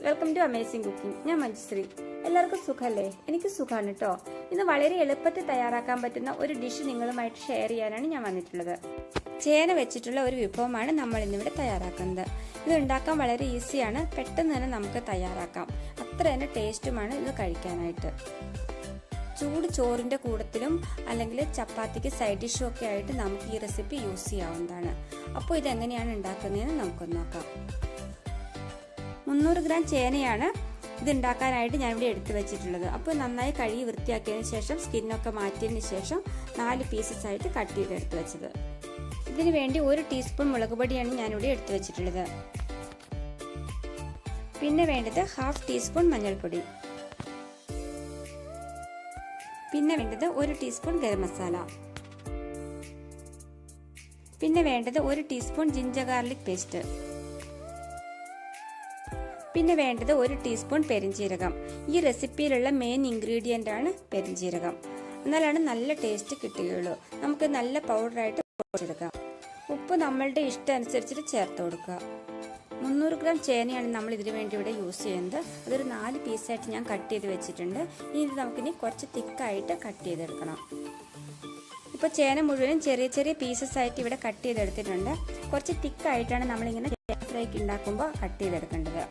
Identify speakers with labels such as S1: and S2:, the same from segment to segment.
S1: Welcome to amazing cooking. ഞാൻ മഞ്ജുശ്രീ. എല്ലാവർക്കും സുഖമല്ലേ? എനിക്ക് സുഖമാണ് കേട്ടോ. ഇന്ന് വളരെ എളുപ്പത്തിൽ തയ്യാറാക്കാൻ പറ്റുന്ന ഒരു ഡിഷ് നിങ്ങളുമായിട്ട് ഷെയർ ചെയ്യാനാണ് ഞാൻ വന്നിട്ടുള്ളത്. ചേന വെച്ചിട്ടുള്ള ഒരു വിഭവമാണ് നമ്മൾ ഇന്നിവിടെ തയ്യാറാക്കുന്നത്. ഇത് ഉണ്ടാക്കാൻ വളരെ ഈസിയാണ്, പെട്ടെന്ന് തന്നെ നമുക്ക് തയ്യാറാക്കാം. അത്ര തന്നെ ടേസ്റ്റുമാണ് ഇത് കഴിക്കാനായിട്ട്. ചൂട് ചോറിൻ്റെ കൂടത്തിലും അല്ലെങ്കിൽ ചപ്പാത്തിക്ക് സൈഡ് ഡിഷും ഒക്കെ ആയിട്ട് നമുക്ക് ഈ റെസിപ്പി യൂസ് ചെയ്യാവുന്നതാണ്. അപ്പോൾ ഇതെങ്ങനെയാണ് ഉണ്ടാക്കുന്നതെന്ന് നമുക്കൊന്ന് നോക്കാം. 300 ഗ്രാം ചേനയാണ് ഇത് ഉണ്ടാക്കാനായിട്ട് ഞാനിവിടെ എടുത്തു വെച്ചിട്ടുള്ളത്. അപ്പോൾ നന്നായി കഴുകി വൃത്തിയാക്കിയതിന് ശേഷം സ്കിന്നൊക്കെ മാറ്റിയതിന് ശേഷം 4 പീസസ് ആയിട്ട് കട്ട് ചെയ്ത് എടുത്തു വെച്ചത്. ഇതിനു വേണ്ടി 1 ടീസ്പൂൺ മുളക് പൊടിയാണ് ഞാനിവിടെ എടുത്തു വെച്ചിട്ടുള്ളത്. പിന്നെ വേണ്ടത് 1/2 ടീസ്പൂൺ മഞ്ഞൾപ്പൊടി. പിന്നെ വേണ്ടത് 1 ടീസ്പൂൺ ഗരം മസാല. പിന്നെ വേണ്ടത് 1 ടീസ്പൂൺ ജിഞ്ചർ ഗാർലിക് പേസ്റ്റ്. പിന്നെ വേണ്ടത് 1 ടീസ്പൂൺ പെരിഞ്ജീരകം. ഈ റെസിപ്പിയിലുള്ള മെയിൻ ഇൻഗ്രീഡിയൻ്റ് ആണ് പെരിഞ്ജീരകം. എന്നാലാണ് നല്ല ടേസ്റ്റ് കിട്ടുകയുള്ളൂ. നമുക്ക് നല്ല പൗഡറായിട്ട് പൊടിച്ചെടുക്കാം. ഉപ്പ് നമ്മളുടെ ഇഷ്ടം അനുസരിച്ചിട്ട് ചേർത്ത് കൊടുക്കുക. 300 ഗ്രാം ചേനയാണ് നമ്മൾ ഇതിനു വേണ്ടി ഇവിടെ യൂസ് ചെയ്യുന്നത്. അതൊരു 4 പീസായിട്ട് ഞാൻ കട്ട് ചെയ്ത് വെച്ചിട്ടുണ്ട്. ഇനി ഇത് നമുക്കിനി കുറച്ച് തിക്കായിട്ട് കട്ട് ചെയ്തെടുക്കണം. ഇപ്പോൾ ചേന മുഴുവനും ചെറിയ ചെറിയ പീസസ് ആയിട്ട് ഇവിടെ കട്ട് ചെയ്തെടുത്തിട്ടുണ്ട്. കുറച്ച് തിക്കായിട്ടാണ് നമ്മളിങ്ങനെ ഫ്രൈക്ക് ഉണ്ടാക്കുമ്പോൾ കട്ട് ചെയ്തെടുക്കേണ്ടത്.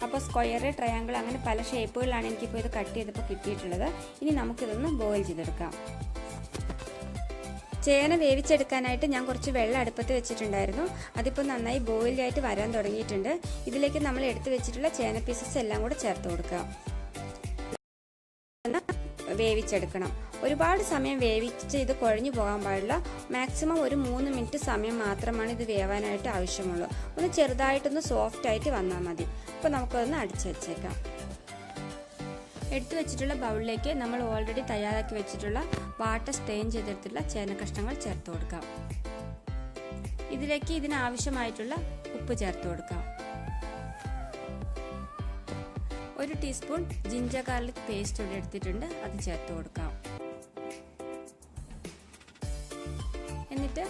S1: അപ്പോൾ സ്ക്വയർ, ട്രയാങ്കിൾ അങ്ങനെ പല ഷേപ്പുകളിലാണ് എനിക്കിപ്പോൾ ഇത് കട്ട് ചെയ്തപ്പോൾ കിട്ടിയിട്ടുള്ളത്. ഇനി നമുക്കിതൊന്ന് ബോയിൽ ചെയ്തെടുക്കാം. ചേന വേവിച്ചെടുക്കാനായിട്ട് ഞാൻ കുറച്ച് വെള്ളം അടുപ്പത്ത് വെച്ചിട്ടുണ്ടായിരുന്നു. അതിപ്പോൾ നന്നായി ബോയിലായിട്ട് വരാൻ തുടങ്ങിയിട്ടുണ്ട്. ഇതിലേക്ക് നമ്മൾ എടുത്തു വെച്ചിട്ടുള്ള ചേന പീസസ് എല്ലാം കൂടെ ചേർത്ത് കൊടുക്കുക. വേവിച്ചെടുക്കണം. ഒരുപാട് സമയം വേവിച്ച് ഇത് കുഴഞ്ഞു പോകാൻ പാടില്ല. മാക്സിമം ഒരു 3 മിനിറ്റ് സമയം മാത്രമാണ് ഇത് വേവാനായിട്ട് ആവശ്യമുള്ളൂ. ഒന്ന് ചെറുതായിട്ടൊന്ന് സോഫ്റ്റ് ആയിട്ട് വന്നാൽ മതി. അപ്പോൾ നമുക്കതൊന്ന് അടിച്ചു വെച്ചേക്കാം. എടുത്തു വെച്ചിട്ടുള്ള ബൗളിലേക്ക് നമ്മൾ ഓൾറെഡി തയ്യാറാക്കി വെച്ചിട്ടുള്ള വാട്ടർ സ്ട്രെയിൻ ചെയ്തെടുത്തിട്ടുള്ള ചേന കഷ്ണങ്ങൾ ചേർത്ത് കൊടുക്കാം. ഇതിലേക്ക് ഇതിനാവശ്യമായിട്ടുള്ള ഉപ്പ് ചേർത്ത് കൊടുക്കാം. 1 ടീസ്പൂൺ ജിഞ്ചർ ഗാർലിക് പേസ്റ്റ് ഇവിടെ എടുത്തിട്ടുണ്ട്, അത് ചേർത്ത് കൊടുക്കാം. എന്നിട്ട്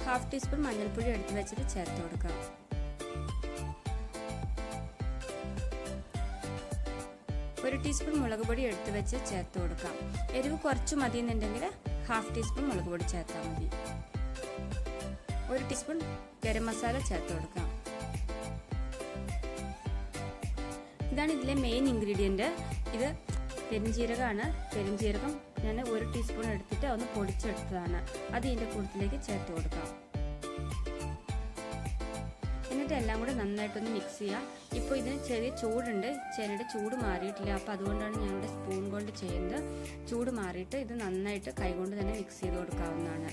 S1: 1/2 ടീസ്പൂൺ മഞ്ഞൾപ്പൊടി എടുത്ത് വെച്ചിട്ട് ചേർത്ത് കൊടുക്കാം. 1 ടീസ്പൂൺ മുളക് പൊടി എടുത്ത് വെച്ച് ചേർത്ത് കൊടുക്കാം. എരിവ് കുറച്ച് മതി എന്നുണ്ടെങ്കിൽ 1/2 ടീസ്പൂൺ മുളക് പൊടി ചേർത്താൽ മതി. 1 ടീസ്പൂൺ ഗരം മസാല ചേർത്ത് കൊടുക്കാം. ഇതാണ് ഇതിലെ മെയിൻ ഇൻഗ്രീഡിയൻറ്റ്. ഇത് പെരിഞ്ജീരകമാണ്. പെരിഞ്ജീരകം ഞാൻ 1 ടീസ്പൂൺ എടുത്തിട്ട് ഒന്ന് പൊടിച്ചെടുത്തതാണ്. അത് ഇതിൻ്റെ കൂട്ടത്തിലേക്ക് ചേർത്ത് കൊടുക്കാം. എന്നിട്ട് എല്ലാം കൂടെ നന്നായിട്ടൊന്ന് മിക്സ് ചെയ്യാം. ഇപ്പോൾ ഇതിന് ചെറിയ ചൂടുണ്ട്, ചേനയുടെ ചൂട് മാറിയിട്ടില്ല. അപ്പോൾ അതുകൊണ്ടാണ് ഞാനിവിടെ സ്പൂൺ കൊണ്ട് ചെയ്യുന്നത്. ചൂട് മാറിയിട്ട് ഇത് നന്നായിട്ട് കൈകൊണ്ട് തന്നെ മിക്സ് ചെയ്ത് കൊടുക്കാവുന്നതാണ്.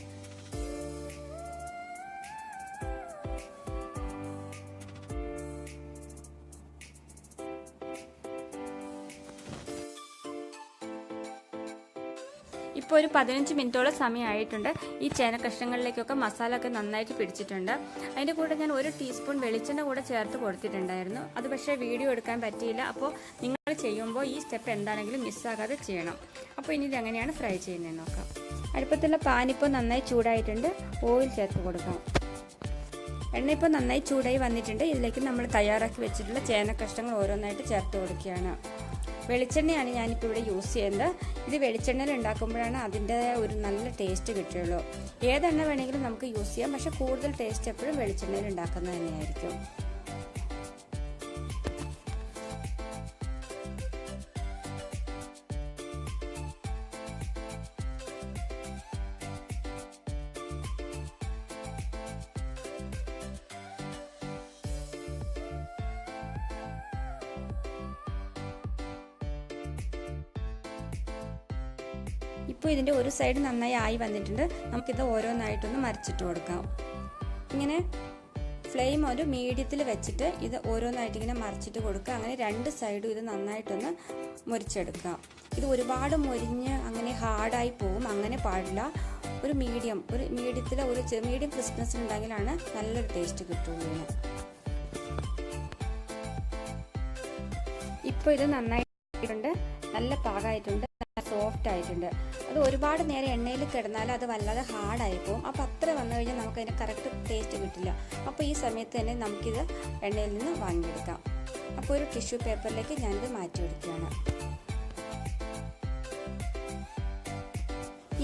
S1: ഇപ്പോൾ ഒരു 15 മിനിറ്റോളം സമയമായിട്ടുണ്ട്. ഈ ചേന കഷ്ണങ്ങളിലേക്കൊക്കെ മസാല ഒക്കെ നന്നായിട്ട് പിടിച്ചിട്ടുണ്ട്. അതിൻ്റെ കൂടെ ഞാൻ 1 ടീസ്പൂൺ വെളിച്ചെണ്ണ കൂടെ ചേർത്ത് കൊടുത്തിട്ടുണ്ടായിരുന്നു. അത് പക്ഷേ വീഡിയോ എടുക്കാൻ പറ്റിയില്ല. അപ്പോൾ നിങ്ങൾ ചെയ്യുമ്പോൾ ഈ സ്റ്റെപ്പ് എന്താണെങ്കിലും മിസ്സാകാതെ ചെയ്യണം. അപ്പോൾ ഇനി ഇതെങ്ങനെയാണ് ഫ്രൈ ചെയ്യുന്നതെന്ന് നോക്കാം. അടുപ്പത്തുള്ള പാൻ ഇപ്പോൾ നന്നായി ചൂടായിട്ടുണ്ട്. ഓയിൽ ചേർത്ത് കൊടുക്കാം. എണ്ണ ഇപ്പോൾ നന്നായി ചൂടായി വന്നിട്ടുണ്ട്. ഇതിലേക്ക് നമ്മൾ തയ്യാറാക്കി വെച്ചിട്ടുള്ള ചേന കഷ്ണങ്ങൾ ഓരോന്നായിട്ട് ചേർത്ത് കൊടുക്കുകയാണ്. വെളിച്ചെണ്ണയാണ് ഞാനിപ്പോൾ ഇവിടെ യൂസ് ചെയ്യുന്നത്. ഇത് വെളിച്ചെണ്ണയിൽ ഉണ്ടാക്കുമ്പോഴാണ് അതിൻ്റെ ഒരു നല്ല ടേസ്റ്റ് കിട്ടുകയുള്ളൂ. ഏതെണ്ണ വേണമെങ്കിലും നമുക്ക് യൂസ് ചെയ്യാം, പക്ഷേ കൂടുതൽ ടേസ്റ്റ് എപ്പോഴും വെളിച്ചെണ്ണയിൽ ഉണ്ടാക്കുന്നത് തന്നെയായിരിക്കും. ഇപ്പോൾ ഇതിൻ്റെ ഒരു സൈഡ് നന്നായി ആയി വന്നിട്ടുണ്ട്. നമുക്കിത് ഓരോന്നായിട്ടൊന്ന് മറിച്ചിട്ട് കൊടുക്കാം. ഇങ്ങനെ ഫ്ലെയിം ഒരു മീഡിയത്തിൽ വെച്ചിട്ട് ഇത് ഓരോന്നായിട്ട് ഇങ്ങനെ മറിച്ചിട്ട് കൊടുക്കുക. അങ്ങനെ 2 സൈഡും ഇത് നന്നായിട്ടൊന്ന് മുരിച്ചെടുക്കാം. ഇത് ഒരുപാട് മുരിഞ്ഞ് അങ്ങനെ ഹാർഡായി പോകും, അങ്ങനെ പാടില്ല. ഒരു മീഡിയത്തിൽ ഒരു മീഡിയം ക്രിസ്പ്നെസ് ഉണ്ടെങ്കിലാണ് നല്ലൊരു ടേസ്റ്റ് കിട്ടുള്ളൂ. ഇപ്പോൾ ഇത് നന്നായിട്ടുണ്ട്, നല്ല പാകമായിട്ടുണ്ട്, സോഫ്റ്റ് ആയിട്ടുണ്ട്. അത് ഒരുപാട് നേരം എണ്ണയിൽ കിടന്നാൽ അത് വല്ലാതെ ഹാർഡായി പോകും. അപ്പോൾ അത്ര വന്നു കഴിഞ്ഞാൽ നമുക്കതിന് കറക്റ്റ് ടേസ്റ്റ് കിട്ടില്ല. അപ്പോൾ ഈ സമയത്ത് തന്നെ നമുക്കിത് എണ്ണയിൽ നിന്ന് വാങ്ങിയെടുക്കാം. അപ്പോൾ ഒരു ടിഷ്യൂ പേപ്പറിലേക്ക് ഞാനിത് മാറ്റിയെടുക്കുകയാണ്.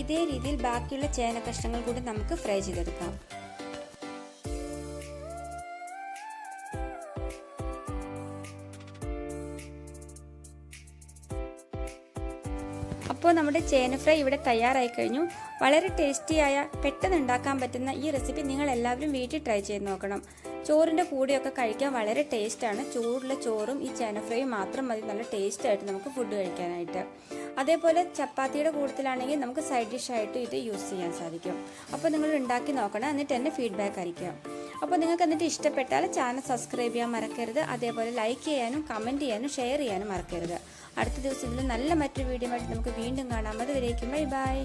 S1: ഇതേ രീതിയിൽ ബാക്കിയുള്ള ചേന കഷ്ണങ്ങൾ കൂടി നമുക്ക് ഫ്രൈ ചെയ്തെടുക്കാം. അപ്പോൾ നമ്മുടെ ചേന ഫ്രൈ ഇവിടെ തയ്യാറായി കഴിഞ്ഞു. വളരെ ടേസ്റ്റിയായ പെട്ടെന്ന് ഉണ്ടാക്കാൻ പറ്റുന്ന ഈ റെസിപ്പി നിങ്ങൾ എല്ലാവരും വീട്ടിൽ ട്രൈ ചെയ്ത് നോക്കണം. ചോറിൻ്റെ കൂടെയൊക്കെ കഴിക്കാൻ വളരെ ടേസ്റ്റാണ്. ചൂടുള്ള ചോറും ഈ ചേന ഫ്രൈയും മാത്രം മതി നല്ല ടേസ്റ്റായിട്ട് നമുക്ക് ഫുഡ് കഴിക്കാനായിട്ട്. അതേപോലെ ചപ്പാത്തിയുടെ കൂട്ടത്തിലാണെങ്കിൽ നമുക്ക് സൈഡ് ഡിഷായിട്ട് ഇത് യൂസ് ചെയ്യാൻ സാധിക്കും. അപ്പോൾ നിങ്ങൾ ഉണ്ടാക്കി നോക്കണം, എന്നിട്ട് എന്നെ ഫീഡ്ബാക്ക് അറിയിക്കുക. അപ്പോൾ നിങ്ങൾക്ക് എന്നിട്ട് ഇഷ്ടപ്പെട്ടാൽ ചാനൽ സബ്സ്ക്രൈബ് ചെയ്യാൻ മറക്കരുത്. അതേപോലെ ലൈക്ക് ചെയ്യാനും കമൻറ്റ് ചെയ്യാനും ഷെയർ ചെയ്യാനും മറക്കരുത്. അടുത്ത ദിവസം ഇതിൽ നല്ല മറ്റൊരു വീഡിയോ ആയിട്ട് നമുക്ക് വീണ്ടും കാണാം. അതുവരേക്കും ബൈ ബൈ.